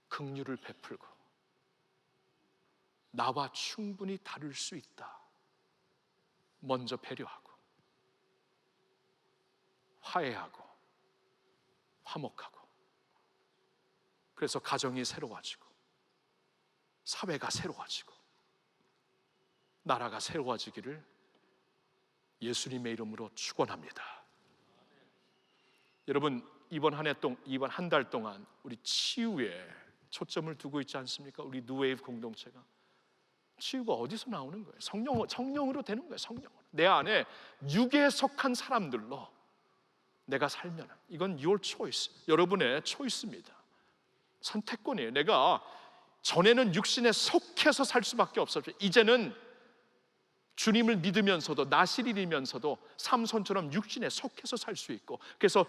긍휼을 베풀고 나와 충분히 다를 수 있다. 먼저 배려하고 화해하고 화목하고, 그래서 가정이 새로워지고 사회가 새로워지고 나라가 새로워지기를 예수님의 이름으로 축원합니다. 여러분, 이번 한 달 동안 우리 치유에 초점을 두고 있지 않습니까? 우리 뉴웨이브 공동체가. 치유가 어디서 나오는 거예요? 성령으로 되는 거예요. 성령으로. 내 안에 육에 속한 사람들로 내가 살면, 이건 your choice, 여러분의 초이스입니다. 선택권이에요. 내가 전에는 육신에 속해서 살 수밖에 없었죠. 이제는 주님을 믿으면서도 나실이면서도 삼손처럼 육신에 속해서 살 수 있고, 그래서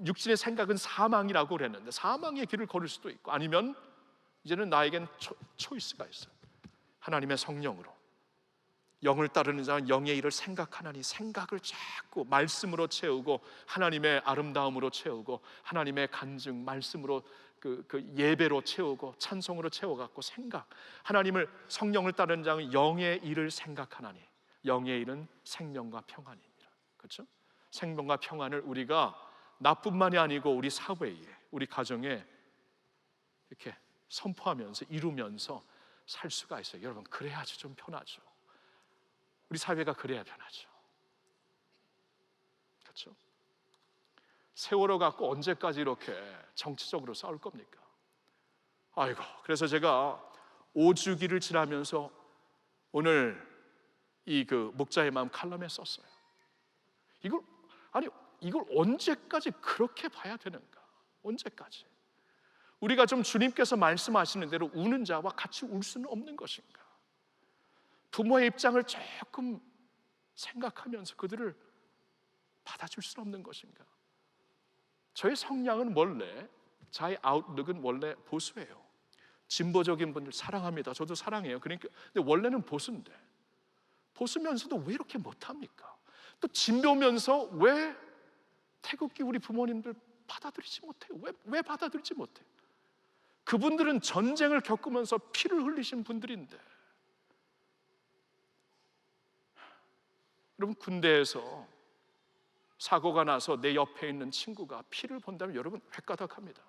육신의 생각은 사망이라고 그랬는데 사망의 길을 걸을 수도 있고, 아니면 이제는 나에겐 초이스가 있어요. 하나님의 성령으로, 영을 따르는 자는 영의 일을 생각하나니, 생각을 자꾸 말씀으로 채우고 하나님의 아름다움으로 채우고 하나님의 간증 말씀으로 그 예배로 채우고 찬송으로 채워갖고 생각, 하나님을, 성령을 따르는 자는 영의 일을 생각하나니, 영의 일은 생명과 평안입니다. 그렇죠? 생명과 평안을 우리가 나뿐만이 아니고 우리 사회에, 우리 가정에 이렇게 선포하면서 이루면서 살 수가 있어요. 여러분, 그래야지 좀 편하죠. 우리 사회가 그래야 편하죠. 그렇죠? 세월호 갖고 언제까지 이렇게 정치적으로 싸울 겁니까? 아이고, 그래서 제가 5주기를 지나면서 오늘 이 목자의 마음 칼럼에 썼어요. 이걸 언제까지 그렇게 봐야 되는가? 언제까지? 우리가 좀 주님께서 말씀하시는 대로 우는 자와 같이 울 수는 없는 것인가? 부모의 입장을 조금 생각하면서 그들을 받아줄 수는 없는 것인가? 저의 성향은 원래, 저의 아웃룩은 원래 보수예요. 진보적인 분들 사랑합니다. 저도 사랑해요. 그러니까, 근데 원래는 보수인데, 보수면서도 왜 이렇게 못합니까? 또 진보면서 왜 태극기 우리 부모님들 받아들이지 못해요? 왜 받아들이지 못해요? 그분들은 전쟁을 겪으면서 피를 흘리신 분들인데, 여러분, 군대에서 사고가 나서 내 옆에 있는 친구가 피를 본다면 여러분 획가닥합니다.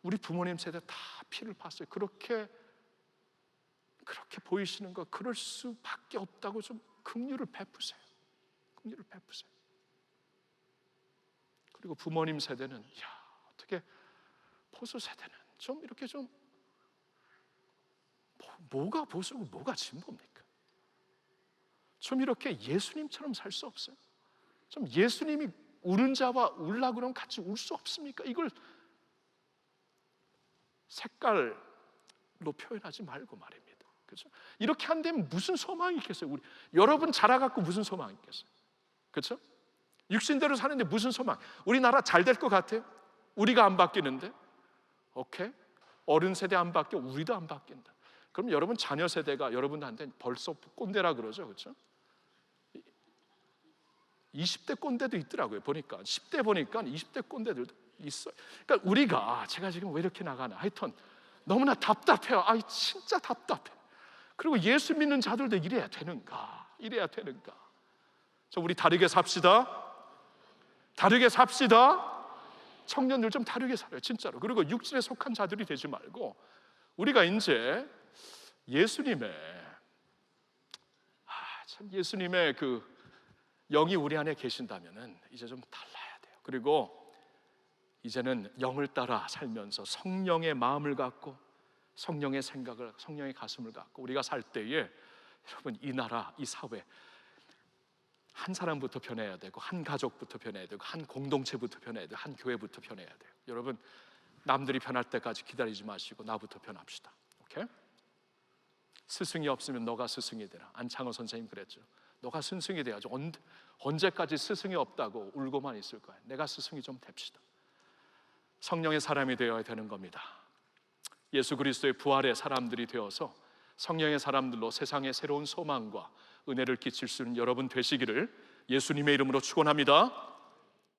우리 부모님 세대 다 피를 봤어요. 그렇게 보이시는 거, 그럴 수밖에 없다고 좀 긍휼을 베푸세요. 긍휼을 베푸세요. 그리고 부모님 세대는 어떻게 보수 세대는 좀 이렇게 좀 뭐가 보수고 뭐가 진보입니까? 좀 이렇게 예수님처럼 살 수 없어요? 좀 예수님이 우는 자와 울라 그러면 같이 울 수 없습니까? 이걸 색깔로 표현하지 말고 말입니다. 그렇죠? 이렇게 한다면 무슨 소망이 있겠어요? 여러분 자라갖고 무슨 소망이 있겠어요? 그렇죠? 육신대로 사는데 무슨 소망? 우리나라 잘 될 것 같아요? 우리가 안 바뀌는데? 오케이? 어른 세대 안 바뀌어, 우리도 안 바뀐다. 그럼 여러분 자녀 세대가 여러분한테 벌써 꼰대라 그러죠, 그렇죠? 20대 꼰대도 있더라고요. 보니까 10대 보니까 20대 꼰대들도 있어요. 그러니까 우리가, 제가 지금 왜 이렇게 나가나, 하여튼 너무나 답답해요. 진짜 답답해. 그리고 예수 믿는 자들도 이래야 되는가? 자, 우리 다르게 삽시다. 다르게 삽시다. 청년들 좀 다르게 살아요, 진짜로. 그리고 육신에 속한 자들이 되지 말고, 우리가 이제 예수님의 그 영이 우리 안에 계신다면은 이제 좀 달라야 돼요. 그리고 이제는 영을 따라 살면서 성령의 마음을 갖고 성령의 생각을, 성령의 가슴을 갖고 우리가 살 때에, 여러분, 이 나라, 이 사회, 한 사람부터 변해야 되고, 한 가족부터 변해야 되고, 한 공동체부터 변해야 되고, 한 교회부터 변해야 돼요. 여러분, 남들이 변할 때까지 기다리지 마시고 나부터 변합시다. 오케이? 스승이 없으면 너가 스승이 되라. 안창호 선생님 그랬죠. 너가 스승이 돼야죠. 언제까지 스승이 없다고 울고만 있을 거야. 내가 스승이 좀 됩시다. 성령의 사람이 되어야 되는 겁니다. 예수 그리스도의 부활의 사람들이 되어서 성령의 사람들로 세상에 새로운 소망과 은혜를 끼칠 수 있는 여러분 되시기를 예수님의 이름으로 축원합니다.